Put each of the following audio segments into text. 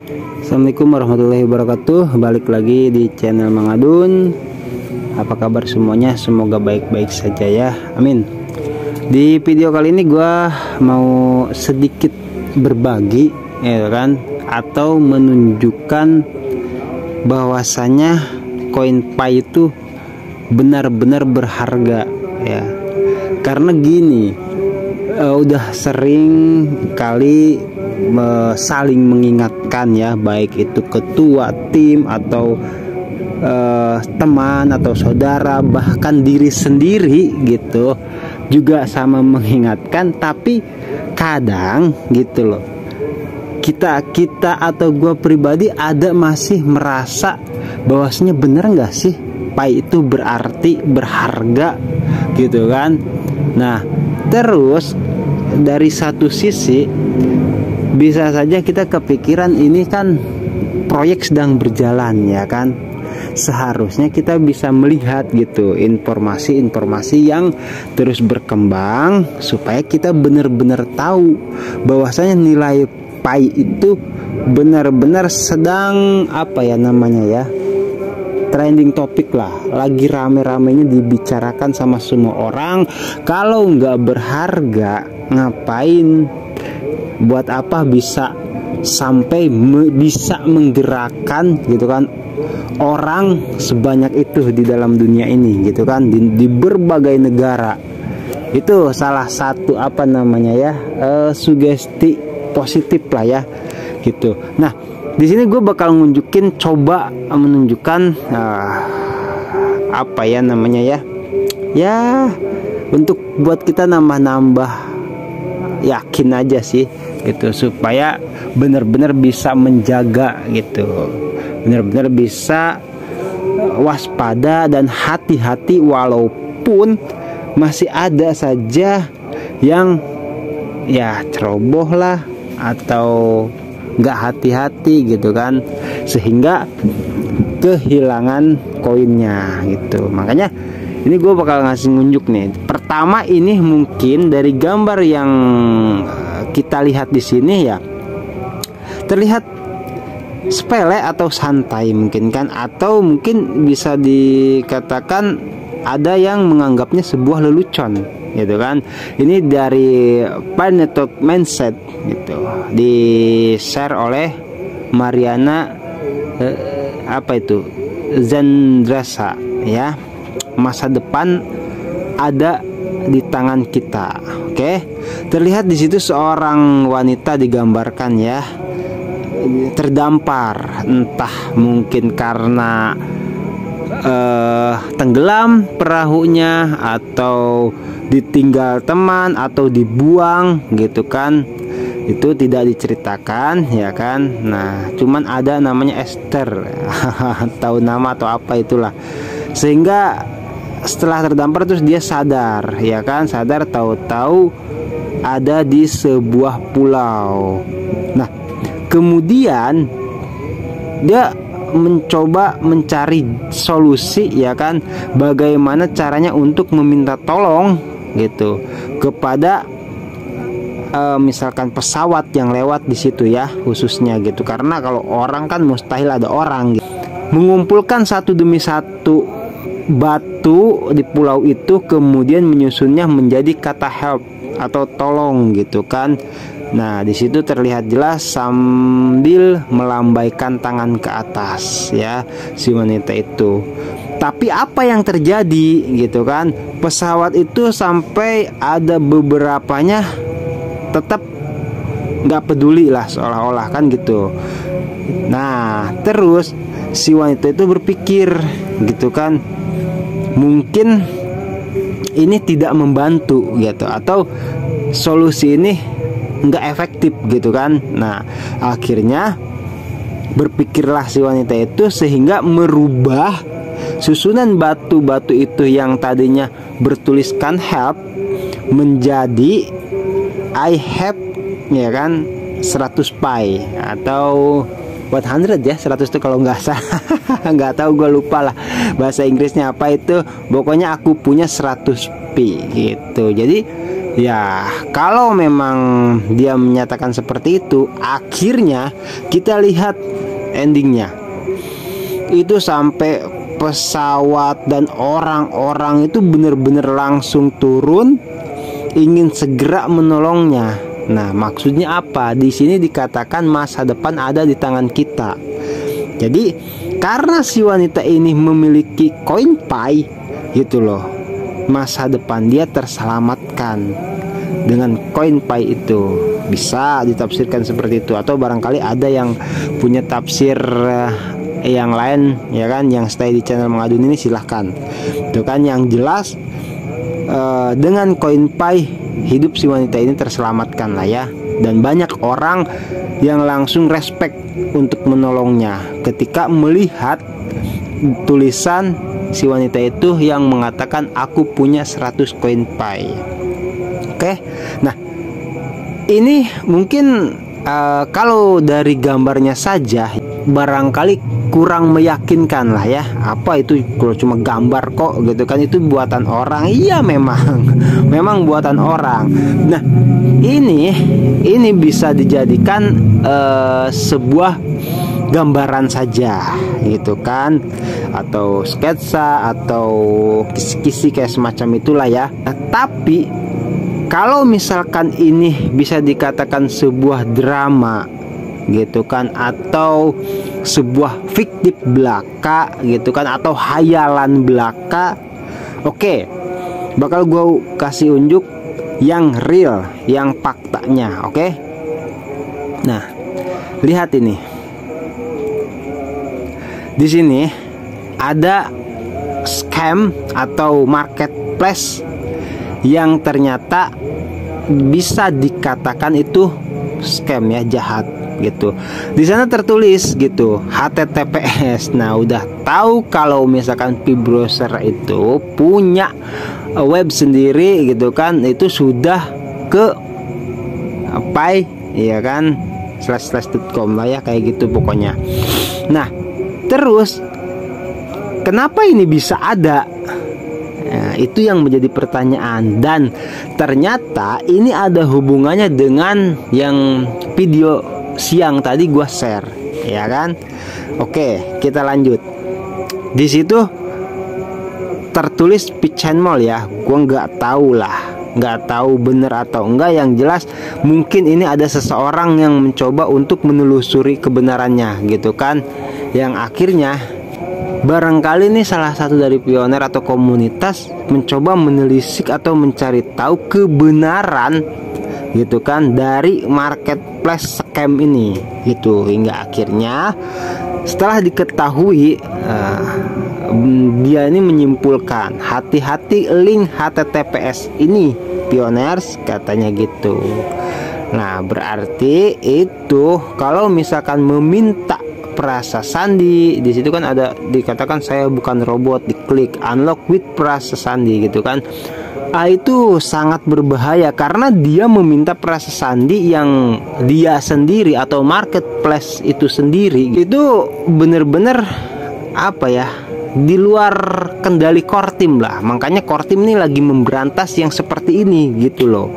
Assalamualaikum warahmatullahi wabarakatuh. Balik lagi di channel Mang Adun. Apa kabar semuanya? Semoga baik-baik saja ya, amin. Di video kali ini gua mau sedikit berbagi ya kan, atau menunjukkan bahwasanya koin Pi itu benar-benar berharga ya. Karena gini, udah sering kali saling mengingatkan ya, baik itu ketua tim atau teman atau saudara, bahkan diri sendiri gitu juga sama mengingatkan. Tapi kadang gitu loh, kita atau gue pribadi ada masih merasa bahwasanya bener nggak sih Pi itu berarti berharga gitu kan. Nah terus dari satu sisi bisa saja kita kepikiran ini kan proyek sedang berjalan ya kan. Seharusnya kita bisa melihat gitu informasi-informasi yang terus berkembang supaya kita benar-benar tahu bahwasanya nilai Pi itu benar-benar sedang apa ya namanya ya, trending topik lah, lagi rame-ramenya dibicarakan sama semua orang. Kalau nggak berharga ngapain, buat apa bisa sampai bisa menggerakkan gitu kan orang sebanyak itu di dalam dunia ini gitu kan, di berbagai negara. Itu salah satu apa namanya ya, sugesti positif lah ya gitu. Nah di sini gue bakal coba menunjukkan apa ya namanya ya untuk buat kita nambah yakin aja sih gitu, supaya benar-benar bisa menjaga gitu, benar-benar bisa waspada dan hati-hati, walaupun masih ada saja yang ya ceroboh lah atau nggak hati-hati gitu kan, sehingga kehilangan koinnya gitu. Makanya ini gue bakal ngasih nunjuk nih. Pertama ini mungkin dari gambar yang kita lihat di sini ya, terlihat sepele atau santai mungkin kan, atau mungkin bisa dikatakan ada yang menganggapnya sebuah lelucon gitu kan. Ini dari Planet Mindset gitu, di share oleh Mariana apa itu Zandrasa ya. Masa depan ada di tangan kita. Oke, terlihat di situ seorang wanita digambarkan ya, terdampar, entah mungkin karena tenggelam perahunya, atau ditinggal teman, atau dibuang gitu kan. Itu tidak diceritakan ya kan. Nah cuman ada namanya Esther tahu nama atau apa itulah, sehingga setelah terdampar terus dia sadar ya kan, sadar tahu-tahu ada di sebuah pulau. Nah kemudian dia mencoba mencari solusi ya kan, bagaimana caranya untuk meminta tolong gitu kepada misalkan pesawat yang lewat di situ ya khususnya gitu. Karena kalau orang kan mustahil ada orang gitu. Mengumpulkan satu demi satu batu di pulau itu, kemudian menyusunnya menjadi kata help atau tolong gitu kan. Nah di situ terlihat jelas sambil melambaikan tangan ke atas ya si wanita itu. Tapi apa yang terjadi gitu kan, pesawat itu sampai ada beberapanya tetap nggak peduli lah seolah-olah kan gitu. Nah terus si wanita itu berpikir gitu kan, mungkin ini tidak membantu gitu, atau solusi ini nggak efektif gitu kan. Nah akhirnya berpikirlah si wanita itu sehingga merubah susunan batu-batu itu yang tadinya bertuliskan help menjadi I have ya kan 100 Pi atau 100 ya, 100 itu kalau nggak salah nggak tahu, gue lupa lah bahasa Inggrisnya apa itu. Pokoknya aku punya 100 Pi gitu. Jadi Ya, kalau memang dia menyatakan seperti itu, akhirnya kita lihat endingnya. Itu sampai pesawat dan orang-orang itu benar-benar langsung turun, ingin segera menolongnya. Nah, maksudnya apa? Di sini dikatakan masa depan ada di tangan kita. Jadi, karena si wanita ini memiliki koin pi, gitu loh, masa depan dia terselamatkan dengan koin pi itu. Bisa ditafsirkan seperti itu, atau barangkali ada yang punya tafsir yang lain, ya kan, yang stay di channel Mengadun ini silahkan. Itu kan yang jelas dengan koin pi hidup si wanita ini terselamatkan lah ya. Dan banyak orang yang langsung respect untuk menolongnya ketika melihat tulisan si wanita itu yang mengatakan aku punya 100 koin pi. Oke. Nah, ini mungkin kalau dari gambarnya saja barangkali kurang meyakinkan lah ya. Apa itu kalau cuma gambar kok gitu kan, itu buatan orang. Iya, memang buatan orang. Nah, ini bisa dijadikan sebuah gambaran saja gitu kan, atau sketsa atau kisi-kisi kayak semacam itulah ya. Nah, tapi kalau misalkan ini bisa dikatakan sebuah drama gitu kan, atau sebuah fiktif belaka gitu kan, atau hayalan belaka, oke, bakal gue kasih unjuk yang real, yang faktanya. Oke. Nah, lihat ini. Di sini ada scam atau marketplace yang ternyata bisa dikatakan itu scam ya, jahat gitu. Di sana tertulis gitu HTTPS. Nah, udah tahu kalau misalkan P-Browser itu punya web sendiri gitu kan, itu sudah ke pi ya kan, //.com lah ya, kayak gitu pokoknya. Nah, terus kenapa ini bisa ada? Nah, itu yang menjadi pertanyaan. Dan ternyata ini ada hubungannya dengan yang video siang tadi gua share, ya kan? Oke, kita lanjut. Di situ tertulis Pitchen Mall ya. Gua nggak tahu bener atau enggak. Yang jelas mungkin ini ada seseorang yang mencoba untuk menelusuri kebenarannya gitu kan, yang akhirnya barangkali ini salah satu dari pioner atau komunitas mencoba menelisik atau mencari tahu kebenaran gitu kan dari marketplace scam ini gitu, hingga akhirnya setelah diketahui dia ini menyimpulkan hati-hati link HTTPS ini pioners katanya gitu. Nah, berarti itu kalau misalkan meminta Prasa Sandi, di situ kan ada dikatakan saya bukan robot, diklik unlock with Prasa Sandi gitu kan. Itu sangat berbahaya karena dia meminta Prasa Sandi yang dia sendiri atau marketplace itu sendiri. Itu bener-bener apa ya, di luar kendali Kortim lah. Makanya Kortim ini lagi memberantas yang seperti ini gitu loh.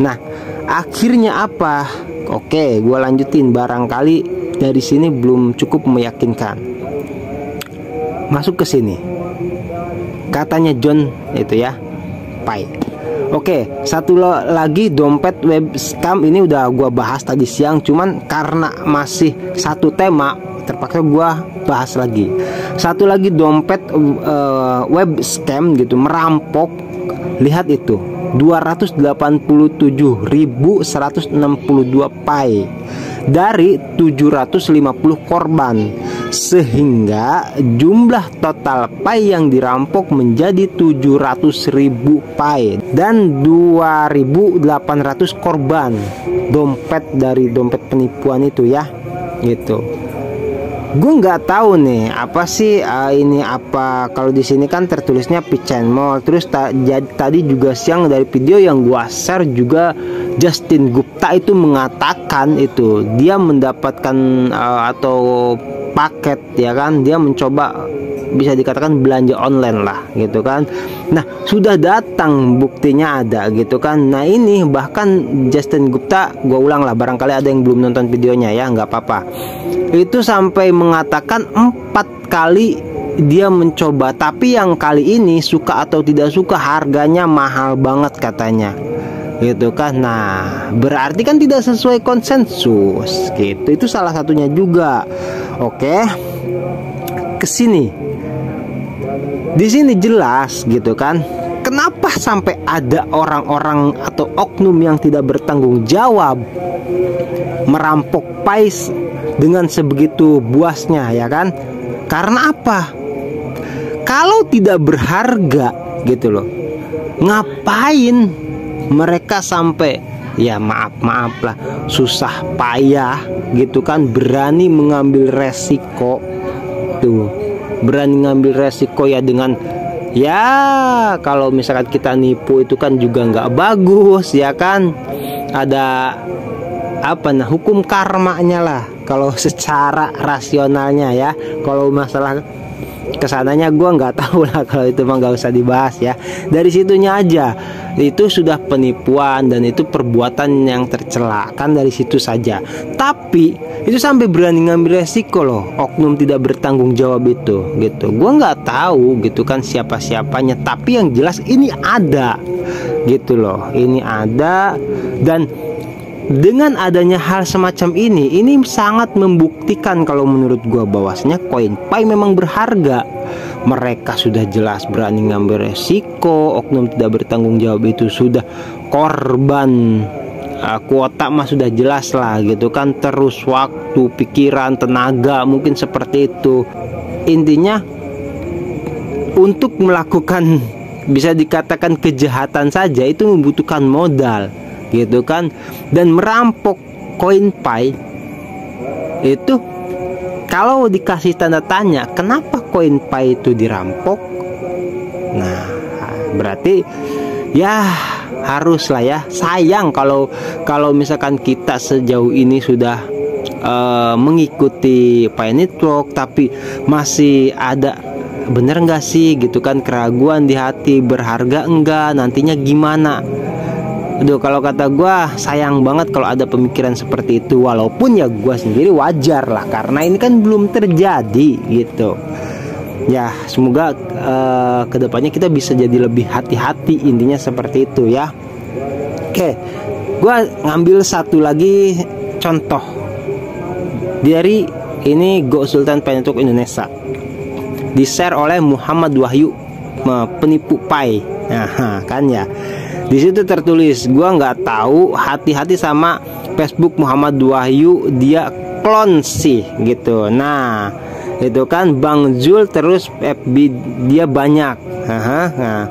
Nah, akhirnya apa? Oke, gue lanjutin, barangkali dari sini belum cukup meyakinkan. Masuk ke sini. Katanya John itu ya, pi. Oke, satu lagi dompet web scam ini udah gua bahas tadi siang, cuman karena masih satu tema terpaksa gua bahas lagi. Satu lagi dompet web scam gitu, merampok. Lihat itu 287.162 pi dari 750 korban, sehingga jumlah total pi yang dirampok menjadi 700.000 pi dan 2.800 korban dompet dari dompet penipuan itu ya gitu. Gue nggak tahu nih apa sih ini apa, kalau di sini kan tertulisnya Pitchen Mall. Terus tadi juga siang dari video yang gua share juga Justin Gupta itu mengatakan itu dia mendapatkan atau paket, ya kan, dia mencoba bisa dikatakan belanja online lah gitu kan. Nah, sudah datang, buktinya ada gitu kan. Nah, ini bahkan Justin Gupta, gue ulang lah, barangkali ada yang belum nonton videonya ya, nggak apa-apa. Itu sampai mengatakan 4 kali dia mencoba, tapi yang kali ini suka atau tidak suka harganya mahal banget katanya gitu kan. Nah, berarti kan tidak sesuai konsensus gitu. Itu salah satunya juga. Oke, kesini di sini jelas gitu kan, kenapa sampai ada orang-orang atau oknum yang tidak bertanggung jawab merampok Pais dengan sebegitu buasnya, ya kan? Karena apa? Kalau tidak berharga gitu loh, ngapain mereka sampai, ya maaf lah, susah payah gitu kan, berani mengambil resiko tuh, berani ngambil resiko ya, dengan ya kalau misalkan kita nipu itu kan juga nggak bagus, ya kan, ada apa nah, hukum karmanya lah kalau secara rasionalnya ya. Kalau masalah kesananya gue nggak tahu lah, kalau itu mah nggak usah dibahas ya. Dari situnya aja itu sudah penipuan dan itu perbuatan yang tercela, kan dari situ saja. Tapi itu sampai berani ngambil resiko loh, oknum tidak bertanggung jawab itu gitu. Gue nggak tahu gitu kan siapa-siapanya, tapi yang jelas ini ada gitu loh, ini ada. Dan dengan adanya hal semacam ini sangat membuktikan kalau menurut gua bahwasanya CoinPay memang berharga. Mereka sudah jelas berani ngambil resiko, oknum tidak bertanggung jawab itu sudah korban, kuota mah sudah jelas lah gitu kan, terus waktu, pikiran, tenaga mungkin seperti itu. Intinya untuk melakukan bisa dikatakan kejahatan saja itu membutuhkan modal gitu kan. Dan merampok CoinPay itu, kalau dikasih tanda tanya kenapa CoinPay itu dirampok, nah berarti ya harus lah ya. Sayang kalau misalkan kita sejauh ini sudah mengikuti Pi Network tapi masih ada bener nggak sih gitu kan, keraguan di hati, berharga enggak, nantinya gimana. Aduh, kalau kata gue sayang banget kalau ada pemikiran seperti itu. Walaupun ya gue sendiri wajar lah, karena ini kan belum terjadi gitu. Ya semoga kedepannya kita bisa jadi lebih hati-hati, intinya seperti itu ya. Oke, gue ngambil satu lagi contoh dari ini Go Sultan Pi Network Indonesia, di share oleh Muhammad Wahyu, penipu Pi. Nah kan ya, di situ tertulis, gua nggak tahu, hati-hati sama Facebook Muhammad Wahyu, dia klon sih gitu. Nah itu kan Bang Zul, terus FB dia banyak. Nah,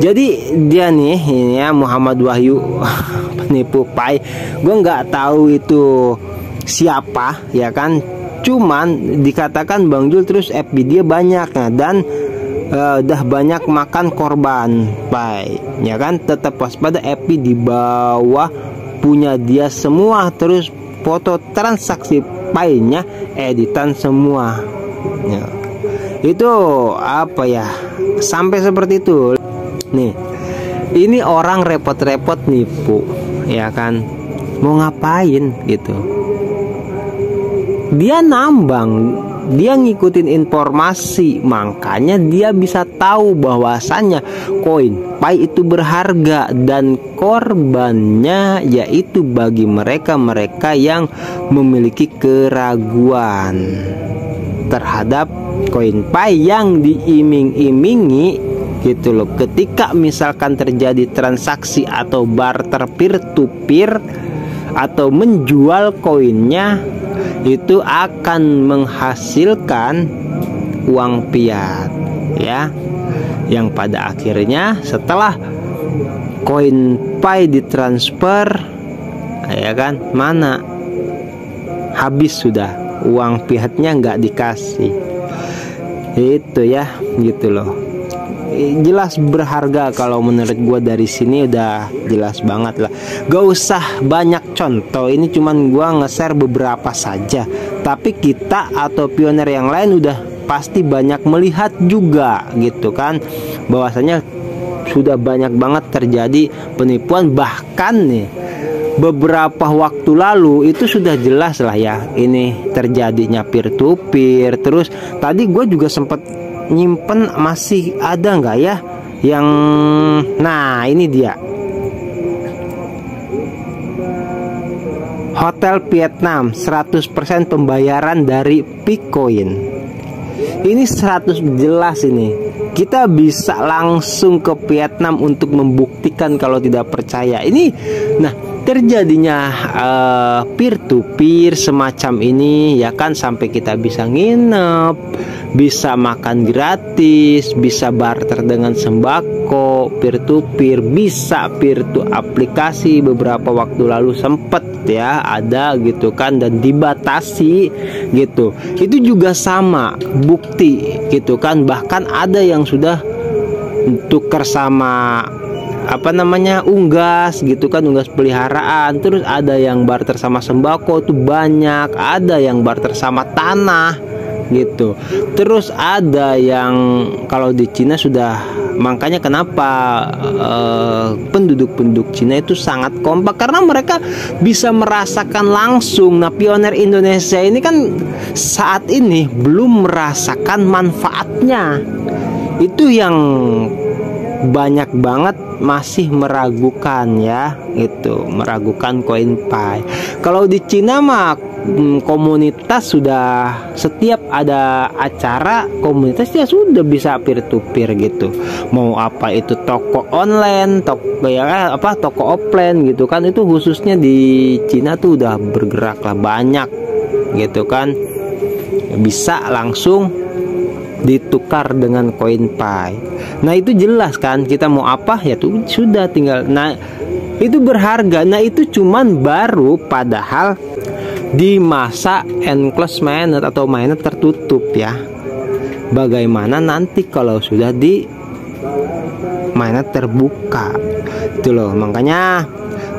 jadi dia nih ini ya, Muhammad Wahyu penipu Pi. Gua nggak tahu itu siapa ya kan, cuman dikatakan Bang Zul terus FB dia banyak. Nah, dan udah banyak makan korban Pi, ya kan. Tetap waspada, FB di bawah punya dia semua, terus foto transaksi Pi-nya editan semua ya. Itu apa ya, sampai seperti itu nih. Ini orang repot-repot nipu ya kan, mau ngapain gitu, dia nambang, dia ngikutin informasi, makanya dia bisa tahu bahwasannya CoinPay itu berharga, dan korbannya yaitu bagi mereka yang memiliki keraguan terhadap CoinPay yang diiming-imingi gitu loh. Ketika misalkan terjadi transaksi atau barter peer to peer atau menjual koinnya, itu akan menghasilkan uang fiat ya, yang pada akhirnya setelah CoinPay ditransfer ya kan, mana habis sudah, uang fiatnya nggak dikasih. Itu ya gitu loh. Jelas berharga kalau menurut gue, dari sini udah jelas banget lah. Gak usah banyak contoh, ini cuman gue nge-share beberapa saja. tapi kita atau pioner yang lain udah pasti banyak melihat juga gitu kan, bahwasanya sudah banyak banget terjadi penipuan. Bahkan nih beberapa waktu lalu itu sudah jelas lah ya ini terjadinya peer to peer. Terus tadi gue juga sempat nyimpen, masih ada nggak ya yang, nah ini dia, Hotel Vietnam 100% pembayaran dari Picoin. Ini 100 jelas, ini kita bisa langsung ke Vietnam untuk membuktikan kalau tidak percaya ini. Nah, terjadinya peer to peer semacam ini ya kan, sampai kita bisa nginep, bisa makan gratis, bisa barter dengan sembako, peer to peer, bisa peer to aplikasi. Beberapa waktu lalu sempet ya ada gitu kan, dan dibatasi gitu. Itu juga sama bukti gitu kan, bahkan ada yang sudah tukar sama apa namanya, unggas gitu kan, unggas peliharaan. Terus ada yang barter sama sembako tuh banyak, ada yang barter sama tanah gitu. Terus ada yang kalau di Cina sudah, makanya kenapa penduduk-penduduk Cina itu sangat kompak, karena mereka bisa merasakan langsung. Nah, pioner Indonesia ini kan saat ini belum merasakan manfaatnya. Itu yang banyak banget masih meragukan ya, itu meragukan CoinPay. Kalau di Cina mah komunitas sudah, setiap ada acara komunitasnya sudah bisa peer to peer gitu. Mau apa itu toko online, toko ya apa, toko offline gitu kan, itu khususnya di Cina tuh udah bergerak lah banyak gitu kan, bisa langsung ditukar dengan CoinPay. Nah, itu jelas kan, kita mau apa ya tuh sudah tinggal. Nah, itu berharga. Nah, itu cuman baru, padahal di masa enclosed mainnet atau mainnet tertutup ya. Bagaimana nanti kalau sudah di mainnet terbuka? Itu loh, makanya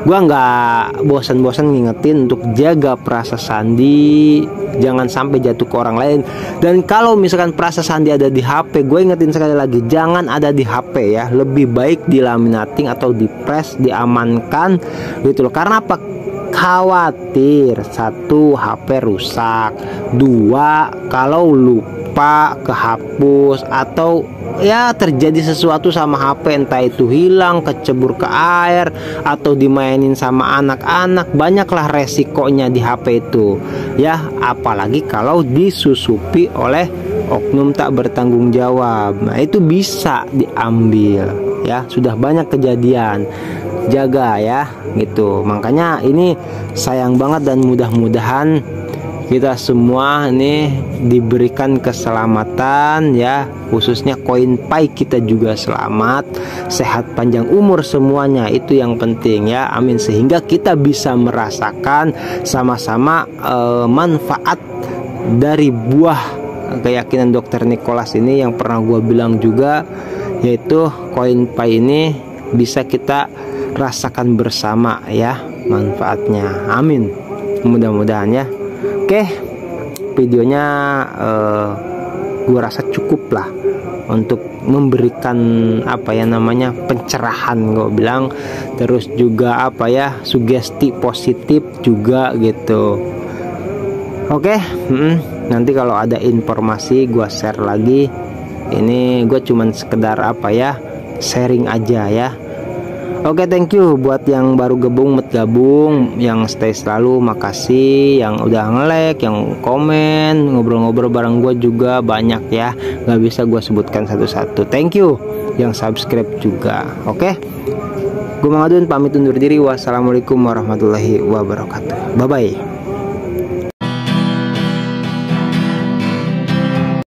gua nggak bosan-bosan ngingetin untuk jaga frasa sandi, jangan sampai jatuh ke orang lain. Dan kalau misalkan frasa sandi ada di HP, gue ingetin sekali lagi, jangan ada di HP ya. Lebih baik dilaminating atau di press, diamankan gitu loh. Karena apa? Khawatir satu, HP rusak, dua, kalau lupa kehapus, atau ya terjadi sesuatu sama HP, entah itu hilang, kecebur ke air, atau dimainin sama anak-anak. Banyaklah resikonya di HP itu ya, apalagi kalau disusupi oleh oknum tak bertanggung jawab. Nah, itu bisa diambil ya, sudah banyak kejadian. Jaga ya gitu. Makanya ini sayang banget, dan mudah-mudahan kita semua ini diberikan keselamatan ya, khususnya CoinPay kita juga selamat, sehat panjang umur semuanya, itu yang penting ya, amin. Sehingga kita bisa merasakan sama-sama manfaat dari buah keyakinan Dr. Nicholas ini yang pernah gue bilang juga, yaitu CoinPay ini bisa kita rasakan bersama ya manfaatnya, amin. Mudah-mudahan ya. Oke, videonya gue rasa cukup lah untuk memberikan apa ya namanya, pencerahan gue bilang, terus juga apa ya, sugesti positif juga gitu. Oke, nanti kalau ada informasi gue share lagi. Ini gue cuman sekedar apa ya, sharing aja ya. Oke, thank you buat yang baru gabung, yang stay selalu, makasih. Yang udah nge-like, yang komen, ngobrol-ngobrol bareng gue juga banyak ya, nggak bisa gue sebutkan satu-satu. Thank you yang subscribe juga. Oke, gue Mang Adun pamit undur diri. Wassalamualaikum warahmatullahi wabarakatuh. Bye bye.